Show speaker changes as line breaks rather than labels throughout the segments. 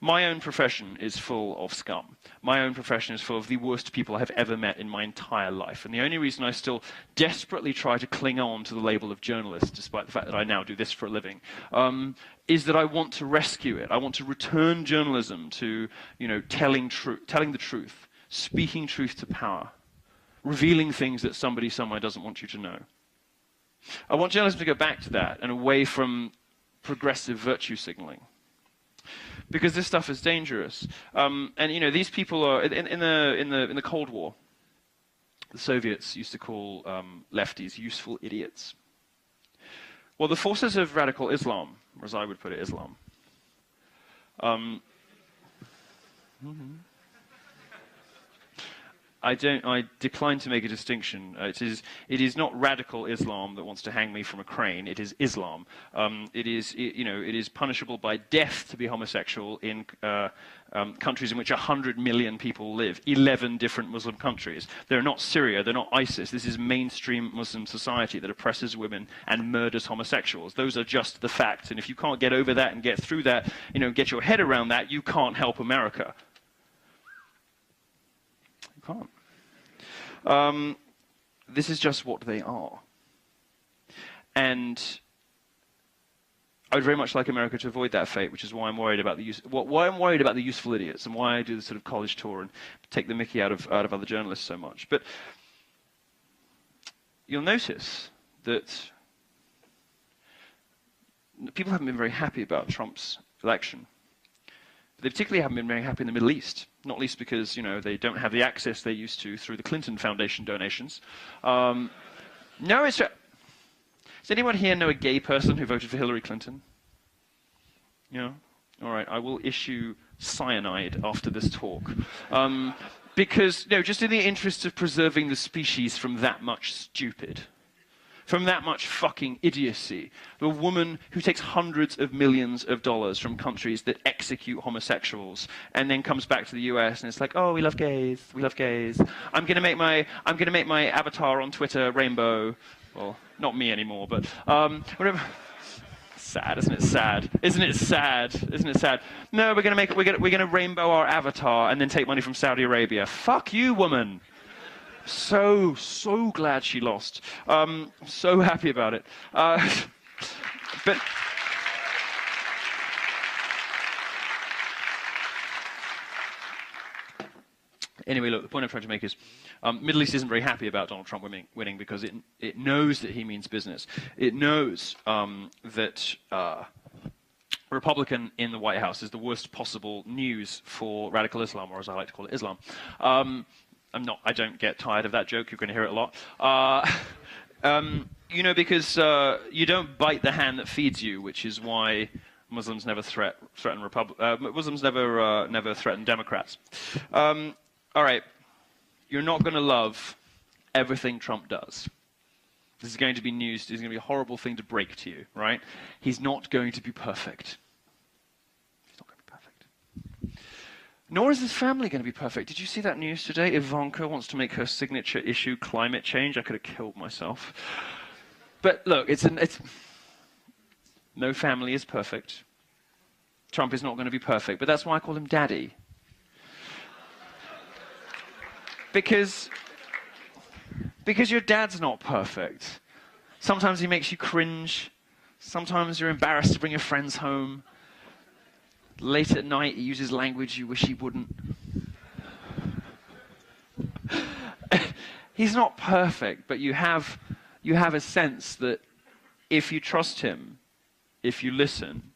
My own profession is full of scum. My own profession is full of the worst people I have ever met in my entire life. And the only reason I still desperately try to cling on to the label of journalist, despite the fact that I now do this for a living, is that I want to rescue it. I want to return journalism to, telling the truth, speaking truth to power, revealing things that somebody somewhere doesn't want you to know. I want journalism to go back to that and away from progressive virtue signaling. Because this stuff is dangerous, and these people are in the Cold War. The Soviets used to call lefties useful idiots. Well, the forces of radical Islam, or as I would put it, Islam. I decline to make a distinction. It is not radical Islam that wants to hang me from a crane. It is Islam. It is punishable by death to be homosexual in countries in which 100 million people live. 11 different Muslim countries. They're not Syria. They're not ISIS. This is mainstream Muslim society that oppresses women and murders homosexuals. Those are just the facts. And if you can't get over that and get through that, get your head around that, you can't help America. Can't. This is just what they are. And I would very much like America to avoid that fate, which is why I'm worried about the useful idiots and why I do the sort of college tour and take the mickey out of other journalists so much. But you'll notice that people haven't been very happy about Trump's election. They particularly haven't been very happy in the Middle East, not least because, they don't have the access they used to through the Clinton Foundation donations. No, does anyone here know a gay person who voted for Hillary Clinton? Yeah? All right, I will issue cyanide after this talk. Because, just in the interest of preserving the species from that much stupid, from that much fucking idiocy. The woman who takes hundreds of millions of dollars from countries that execute homosexuals and then comes back to the US and it's like, oh, we love gays, we love gays. I'm gonna make my avatar on Twitter rainbow. Well, not me anymore, but whatever. Sad, isn't it sad? Isn't it sad? Isn't it sad? No, we're gonna rainbow our avatar and then take money from Saudi Arabia. Fuck you, woman. So glad she lost. So happy about it. But anyway, look, the point I'm trying to make is Middle East isn't very happy about Donald Trump winning because it knows that he means business. It knows that Republican in the White House is the worst possible news for radical Islam, or as I like to call it, Islam. I don't get tired of that joke. You're going to hear it a lot. Because you don't bite the hand that feeds you, which is why Muslims never threaten Muslims never threaten Democrats. All right, you're not going to love everything Trump does. This is going to be news. This is going to be a horrible thing to break to you, right? He's not going to be perfect. Nor is his family going to be perfect. Did you see that news today? Ivanka wants to make her signature issue climate change. I could have killed myself. But look, no family is perfect. Trump is not going to be perfect, but that's why I call him Daddy. Because your dad's not perfect. Sometimes he makes you cringe. Sometimes you're embarrassed to bring your friends home. Late at night, he uses language you wish he wouldn't. He's not perfect, but you have a sense that if you trust him, if you listen,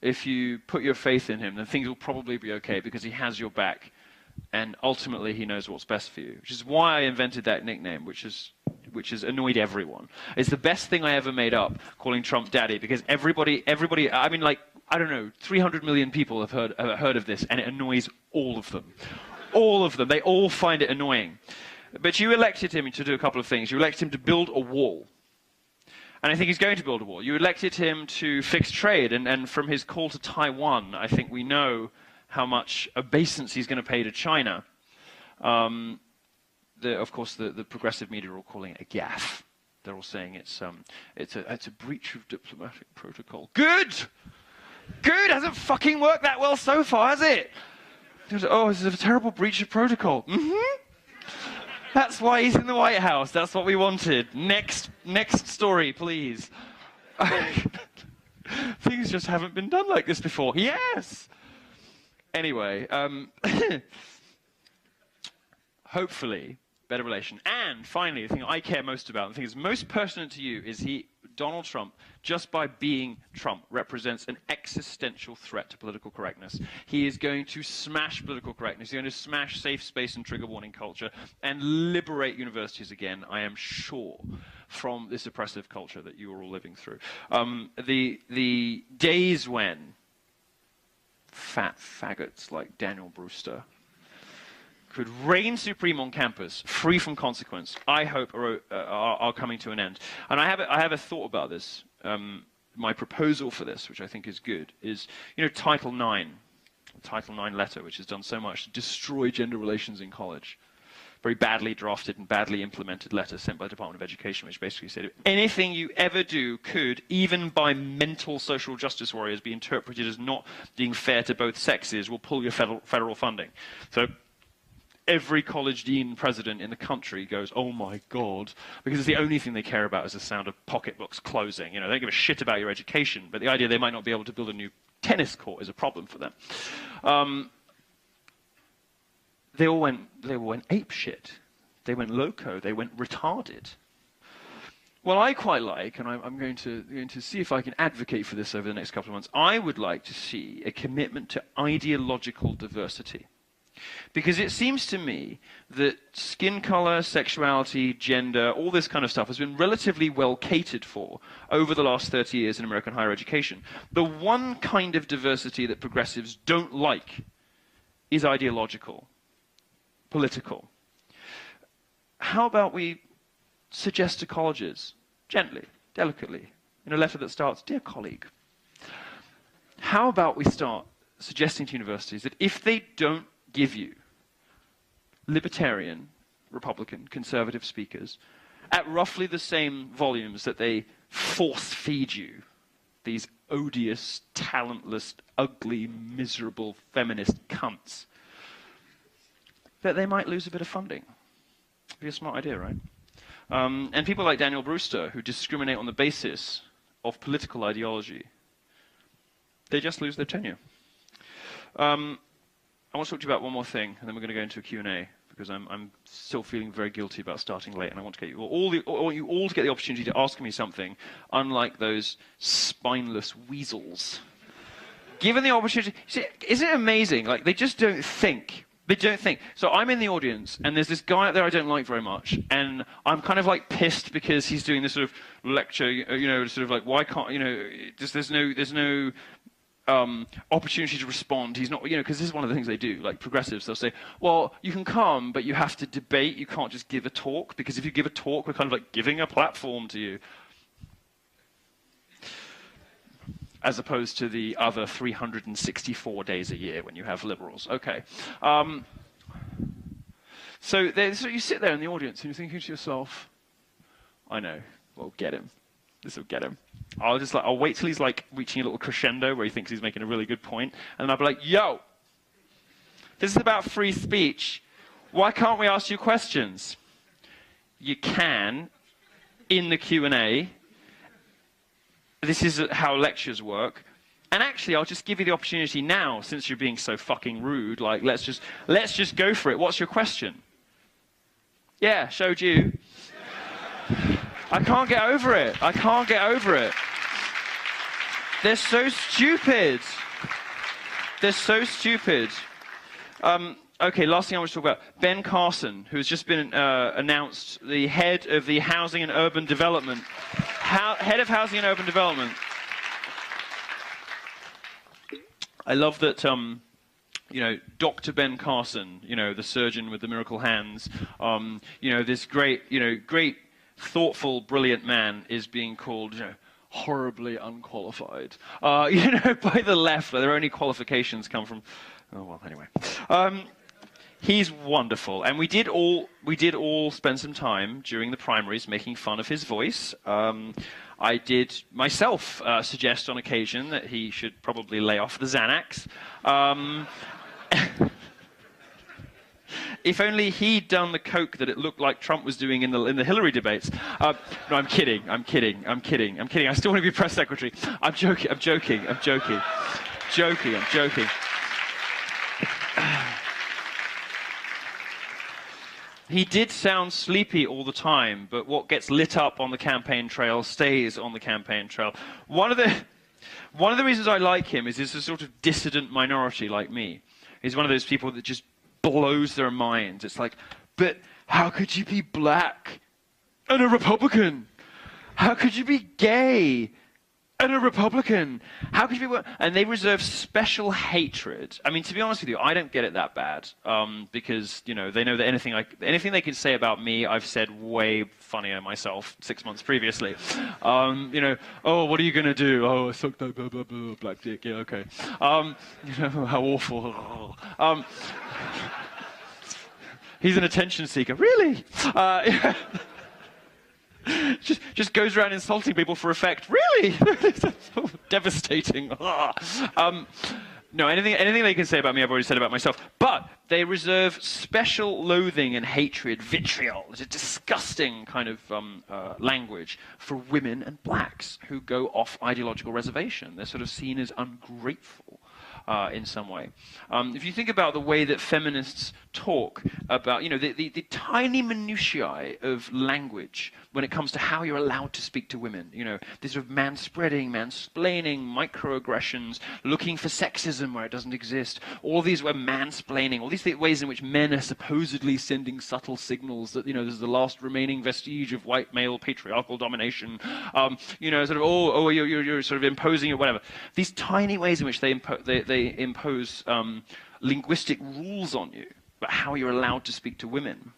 if you put your faith in him, then things will probably be okay because he has your back, and ultimately he knows what's best for you. Which is why I invented that nickname, which has annoyed everyone. It's the best thing I ever made up, calling Trump Daddy, because everybody, I mean, like, I don't know, 300 million people have heard of this, and it annoys all of them. All of them. They all find it annoying. But you elected him to do a couple of things. You elected him to build a wall. And I think he's going to build a wall. You elected him to fix trade, and from his call to Taiwan, I think we know how much obeisance he's going to pay to China. Of course, the progressive media are all calling it a gaffe. They're all saying it's a breach of diplomatic protocol. Good! Good, hasn't fucking worked that well so far, has it? Oh, this is a terrible breach of protocol. That's why he's in the White House. That's what we wanted. Next story, please. Things just haven't been done like this before. Yes! Anyway, hopefully, better relation. And finally, the thing I care most about, the thing that's most pertinent to you, is Donald Trump, just by being Trump, represents an existential threat to political correctness. He is going to smash political correctness. He's going to smash safe space and trigger warning culture and liberate universities again, I am sure, from this oppressive culture that you are all living through. The days when fat faggots like Daniel Brewster could reign supreme on campus, free from consequence, I hope are coming to an end. And I have a thought about this. My proposal for this, which I think is good, is, you know, Title IX letter, which has done so much to destroy gender relations in college. Very badly drafted and badly implemented letter sent by the Department of Education, which basically said, anything you ever do could, even by mental social justice warriors, be interpreted as not being fair to both sexes, will pull your federal funding. So every college dean and president in the country goes, oh my God, because it's the only thing they care about is the sound of pocketbooks closing. You know, they don't give a shit about your education, but the idea they might not be able to build a new tennis court is a problem for them. They all went ape shit. They went loco. They went retarded. Well, I quite like, and I'm going to see if I can advocate for this over the next couple of months, I would like to see a commitment to ideological diversity. Because it seems to me that skin color, sexuality, gender, all this kind of stuff has been relatively well catered for over the last 30 years in American higher education. The one kind of diversity that progressives don't like is ideological, political. How about we suggest to colleges, gently, delicately, in a letter that starts, "Dear colleague," how about we start suggesting to universities that if they don't give you libertarian, Republican, conservative speakers at roughly the same volumes that they force feed you these odious, talentless, ugly, miserable feminist cunts, that they might lose a bit of funding. Be a smart idea, right? And people like Daniel Brewster, who discriminate on the basis of political ideology, they just lose their tenure. I want to talk to you about one more thing, and then we're going to go into a Q&A, because I'm still feeling very guilty about starting late, and I want to get you all to get the opportunity to ask me something, unlike those spineless weasels. Given the opportunity, see, isn't it amazing? Like, they just don't think. They don't think. So I'm in the audience, and there's this guy out there I don't like very much, and I'm kind of like pissed because he's doing this sort of lecture, you know, sort of like, why can't, you know, there's no opportunity to respond. He's not, you know, because this is one of the things they do, like progressives, they'll say, well, you can come, but you have to debate, you can't just give a talk, because if you give a talk, we're kind of like giving a platform to you. As opposed to the other 364 days a year when you have liberals. Okay. So you sit there in the audience and you're thinking to yourself, I know, well, get him. This will get him. I'll wait till he's like reaching a little crescendo where he thinks he's making a really good point, and then I'll be like, yo, this is about free speech. Why can't we ask you questions? You can in the Q&A. This is how lectures work. And actually, I'll just give you the opportunity now, since you're being so fucking rude. Like, let's just go for it. What's your question? Yeah, showed you. I can't get over it. I can't get over it. They're so stupid. They're so stupid. Okay, last thing I want to talk about. Ben Carson, who's just been announced the head of the Housing and Urban Development. Head of Housing and Urban Development. I love that, you know, Dr. Ben Carson, you know, the surgeon with the miracle hands, you know, this great, thoughtful, brilliant man is being called, you know, horribly unqualified. You know, by the left, their only qualifications come from, oh, well, anyway. He's wonderful, and we did all spend some time during the primaries making fun of his voice. I did myself suggest on occasion that he should probably lay off the Xanax. If only he'd done the coke that it looked like Trump was doing in the Hillary debates. No, I'm kidding. I'm kidding. I still want to be press secretary. I'm joking. He did sound sleepy all the time, but what gets lit up on the campaign trail stays on the campaign trail. One of the reasons I like him is he's a sort of dissident minority like me. He's one of those people that just blows their minds. It's like, but how could you be black and a Republican? How could you be gay and a Republican? How could you be... And they reserve special hatred. I mean, to be honest with you, I don't get it that bad, because, you know that anything they can say about me, I've said way funnier myself 6 months previously. You know, oh, what are you going to do? Oh, I sucked that blah, blah, blah, black dick. Yeah, okay. You know, how awful. He's an attention seeker. Really? Yeah. Just goes around insulting people for effect. Really? So devastating. No, anything they can say about me, I've already said about myself. But they reserve special loathing and hatred, vitriol. It's a disgusting kind of language for women and blacks who go off ideological reservation. They're sort of seen as ungrateful. In some way. If you think about the way that feminists talk about, you know, the tiny minutiae of language when it comes to how you're allowed to speak to women, you know, this sort of manspreading, mansplaining, microaggressions, looking for sexism where it doesn't exist, all these mansplaining, all these ways in which men are supposedly sending subtle signals that, you know, this is the last remaining vestige of white male patriarchal domination, you know, sort of, you're sort of imposing or whatever. These tiny ways in which they impose linguistic rules on you about how you're allowed to speak to women.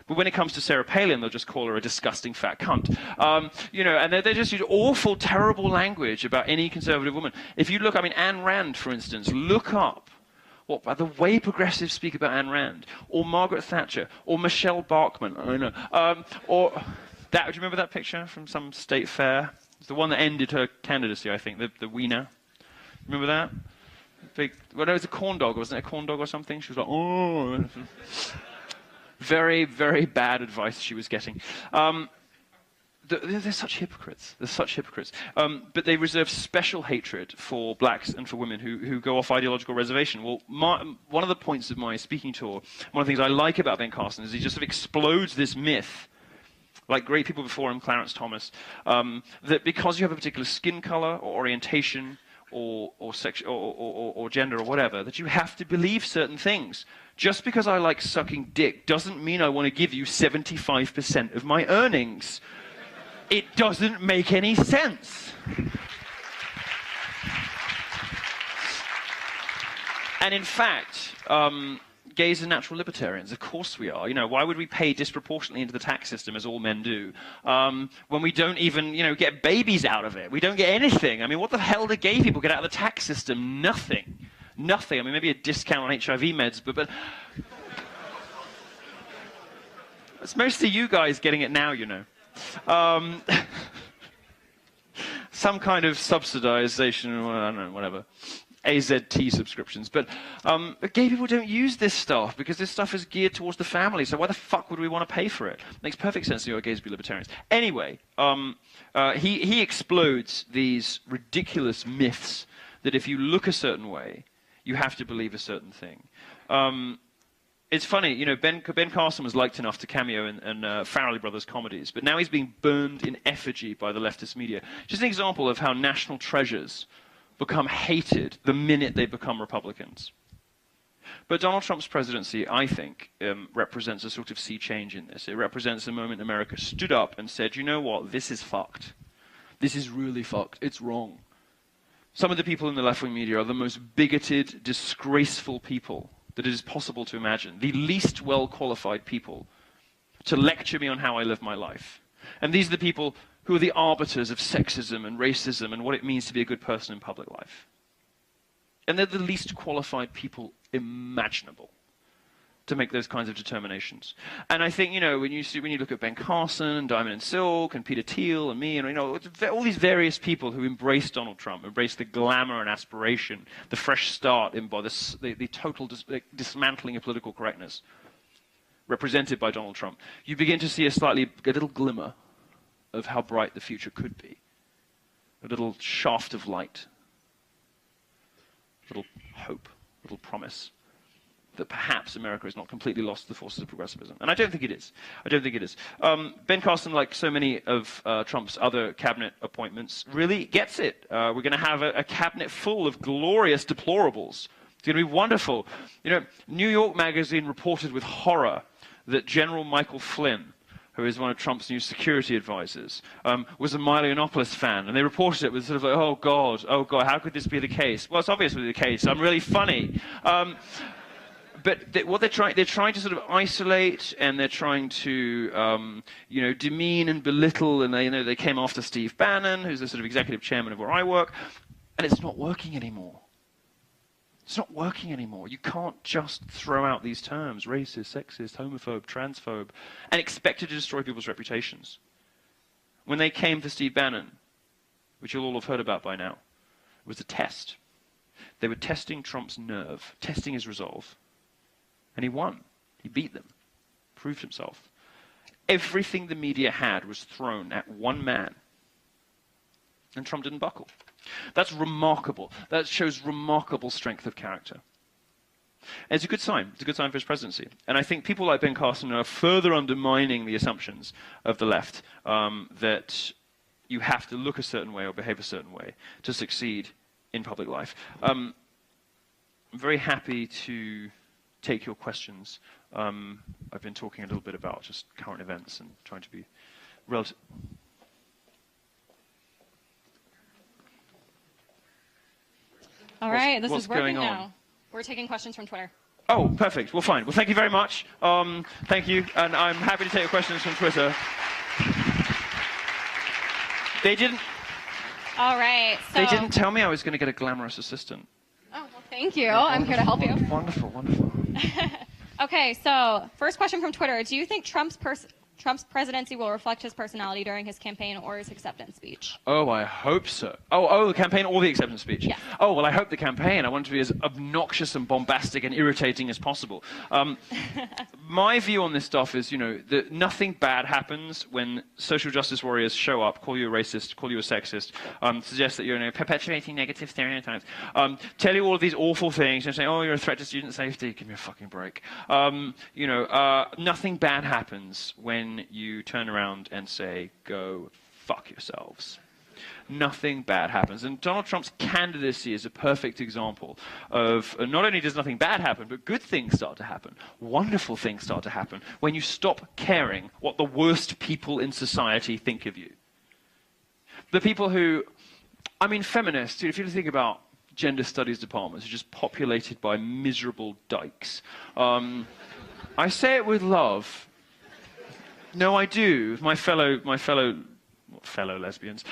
But when it comes to Sarah Palin, they'll just call her a disgusting fat cunt. You know, and they just use awful, terrible language about any conservative woman. If you look, I mean, Ayn Rand, for instance, look up the way progressives speak about Ayn Rand, or Margaret Thatcher, or Michelle Bachmann, I know, or that. Do you remember that picture from some state fair? It's the one that ended her candidacy, I think, the Wiener. Remember that? Well, no, it was a corn dog, wasn't it? A corn dog or something? She was like, oh. Very, very bad advice she was getting. They're such hypocrites. But they reserve special hatred for blacks and for women who go off ideological reservation. Well, one of the points of my speaking tour, one of the things I like about Ben Carson is he just sort of explodes this myth, like great people before him, Clarence Thomas, that because you have a particular skin color or orientation, or sex, or gender, or whatever, that you have to believe certain things. Just because I like sucking dick doesn't mean I want to give you 75% of my earnings. It doesn't make any sense. And in fact, gays are natural libertarians. Of course we are. You know, why would we pay disproportionately into the tax system, as all men do, when we don't even, you know, get babies out of it? We don't get anything. I mean, what the hell do gay people get out of the tax system? Nothing. Nothing. I mean, maybe a discount on HIV meds, but it's mostly you guys getting it now, you know. Some kind of subsidization, I don't know, whatever. AZT subscriptions. But gay people don't use this stuff because this stuff is geared towards the family. So why the fuck would we want to pay for it? Makes perfect sense to you gays be libertarians. Anyway, he explodes these ridiculous myths that if you look a certain way, you have to believe a certain thing. It's funny, you know, Ben Carson was liked enough to cameo in Farrelly Brothers comedies, but now he's being burned in effigy by the leftist media. Just an example of how national treasures become hated the minute they become Republicans. But Donald Trump's presidency, I think, represents a sort of sea change in this. It represents a moment America stood up and said, you know what, this is fucked. This is really fucked. It's wrong. Some of the people in the left-wing media are the most bigoted, disgraceful people that it is possible to imagine. The least well-qualified people to lecture me on how I live my life. And these are the people who are the arbiters of sexism and racism and what it means to be a good person in public life. And they're the least qualified people imaginable. to make those kinds of determinations. And I think, you know, when you look at Ben Carson and Diamond and Silk and Peter Thiel and me and, you know, all these various people who embrace Donald Trump, embrace the glamour and aspiration, the fresh start by the total dismantling of political correctness represented by Donald Trump, you begin to see a little glimmer of how bright the future could be. A little shaft of light, a little hope, a little promise that perhaps America has not completely lost the forces of progressivism. And I don't think it is. I don't think it is. Ben Carson, like so many of Trump's other cabinet appointments, really gets it. We're going to have a cabinet full of glorious deplorables. It's going to be wonderful. You know, New York Magazine reported with horror that General Michael Flynn, who is one of Trump's new security advisors, was a Milo Yiannopoulos fan. And they reported it with sort of like, oh, God, how could this be the case? Well, it's obviously the case. I'm really funny. But what they're trying to sort of isolate, and they're trying to, you know, demean and belittle. And they came after Steve Bannon, who's the sort of executive chairman of where I work, and it's not working anymore. It's not working anymore. You can't just throw out these terms, racist, sexist, homophobe, transphobe, and expect it to destroy people's reputations. When they came for Steve Bannon, which you'll all have heard about by now, it was a test. They were testing Trump's nerve, testing his resolve. And he won. He beat them, proved himself. Everything the media had was thrown at one man. And Trump didn't buckle. That's remarkable. That shows remarkable strength of character. And it's a good sign. It's a good sign for his presidency. And I think people like Ben Carson are further undermining the assumptions of the left that you have to look a certain way or behave a certain way to succeed in public life. I'm very happy to take your questions. I've been talking a little bit about just current events and trying to be relative.
All right, this
what's
is working
going on?
now. We're taking questions from Twitter.
Oh, perfect. Well, fine. Well, thank you very much. Thank you, and I'm happy to take your questions from Twitter. They didn't.
All right. So
They didn't tell me I was going to get a glamorous assistant.
Oh, well, thank you. I'm here to help you.
Wonderful, wonderful.
Okay, so first question from Twitter. Do you think Trump's presidency will reflect his personality during his campaign or his acceptance speech?
Oh, I hope so. Oh, the campaign or the acceptance speech?
Yeah.
Oh, well, I hope the campaign. I want it to be as obnoxious and bombastic and irritating as possible. My view on this stuff is, you know, that nothing bad happens when social justice warriors show up, call you a racist, call you a sexist, suggest that you're, you know, perpetuating negative stereotypes, tell you all of these awful things, and say, oh, you're a threat to student safety. Give me a fucking break. You know, nothing bad happens when you turn around and say, go fuck yourselves. Nothing bad happens. And Donald Trump's candidacy is a perfect example of not only does nothing bad happen, but good things start to happen. Wonderful things start to happen when you stop caring what the worst people in society think of you. The people who, I mean, feminists, if you think about gender studies departments, are just populated by miserable dykes. I say it with love. No, I do. My fellow lesbians.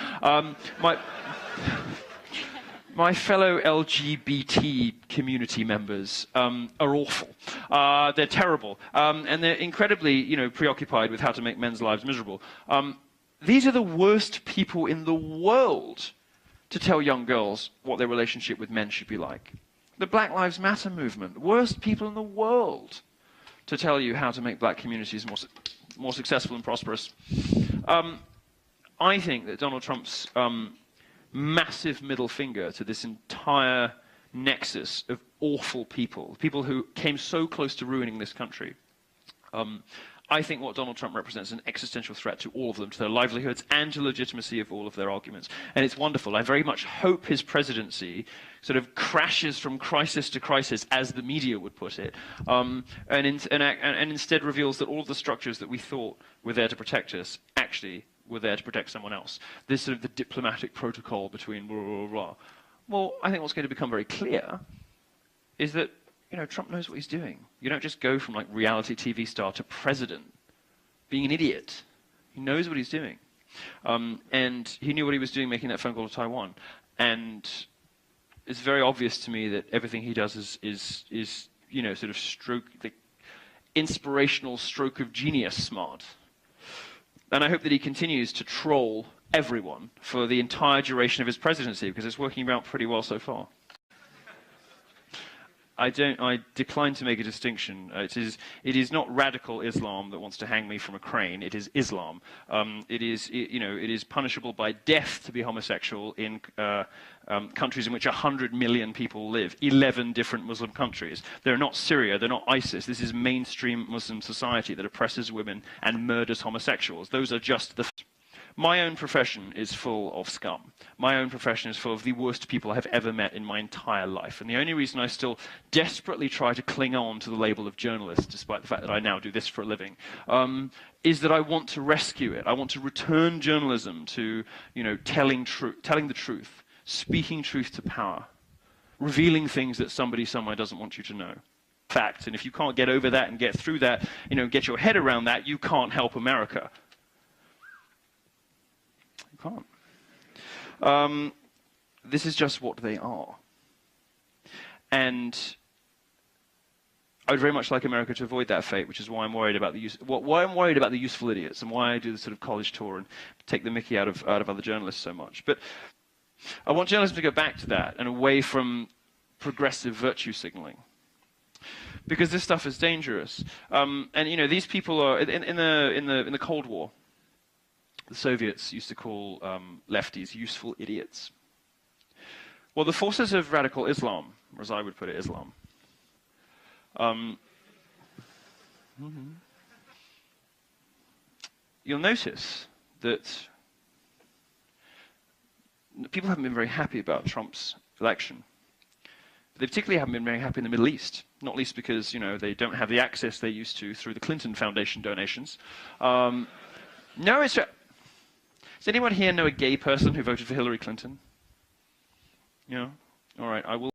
My fellow LGBT community members are awful. They're terrible, and they're incredibly, you know, preoccupied with how to make men's lives miserable. These are the worst people in the world to tell young girls what their relationship with men should be like. The Black Lives Matter movement, the worst people in the world to tell you how to make black communities more successful and prosperous. I think that Donald Trump's massive middle finger to this entire nexus of awful people who came so close to ruining this country, I think what Donald Trump represents is an existential threat to all of them, to their livelihoods and to the legitimacy of all of their arguments. And it's wonderful. I very much hope his presidency sort of crashes from crisis to crisis, as the media would put it, and instead reveals that all of the structures that we thought were there to protect us actually were there to protect someone else. This sort of the diplomatic protocol between blah, blah, blah. Well, I think what's going to become very clear is that, you know, Trump knows what he's doing. You don't just go from like reality TV star to president being an idiot. He knows what he's doing. And he knew what he was doing making that phone call to Taiwan. And it's very obvious to me that everything he does is you know, sort of inspirational stroke of genius smart. And I hope that he continues to troll everyone for the entire duration of his presidency, because it's working out pretty well so far. I decline to make a distinction. It is not radical Islam that wants to hang me from a crane. It is Islam. It is punishable by death to be homosexual in countries in which 100 million people live. 11 different Muslim countries. They're not Syria. They're not ISIS. This is mainstream Muslim society that oppresses women and murders homosexuals. Those are just the. My own profession is full of scum. My own profession is full of the worst people I have ever met in my entire life. And the only reason I still desperately try to cling on to the label of journalist, despite the fact that I now do this for a living, is that I want to rescue it. I want to return journalism to, telling the truth, speaking truth to power, revealing things that somebody somewhere doesn't want you to know. Fact. And if you can't get over that and get through that, get your head around that, you can't help America. Can't. This is just what they are. And I would very much like America to avoid that fate, which is why I'm worried about the useful idiots, and why I do the sort of college tour and take the mickey out of other journalists so much. But I want journalism to go back to that and away from progressive virtue signaling, because this stuff is dangerous. And these people are in the Cold War. The Soviets used to call lefties useful idiots. Well, the forces of radical Islam, or as I would put it, Islam, you'll notice that people haven't been very happy about Trump's election. But they particularly haven't been very happy in the Middle East, not least because, they don't have the access they used to through the Clinton Foundation donations. No, it's... Does anyone here know a gay person who voted for Hillary Clinton? Yeah? All right, I will.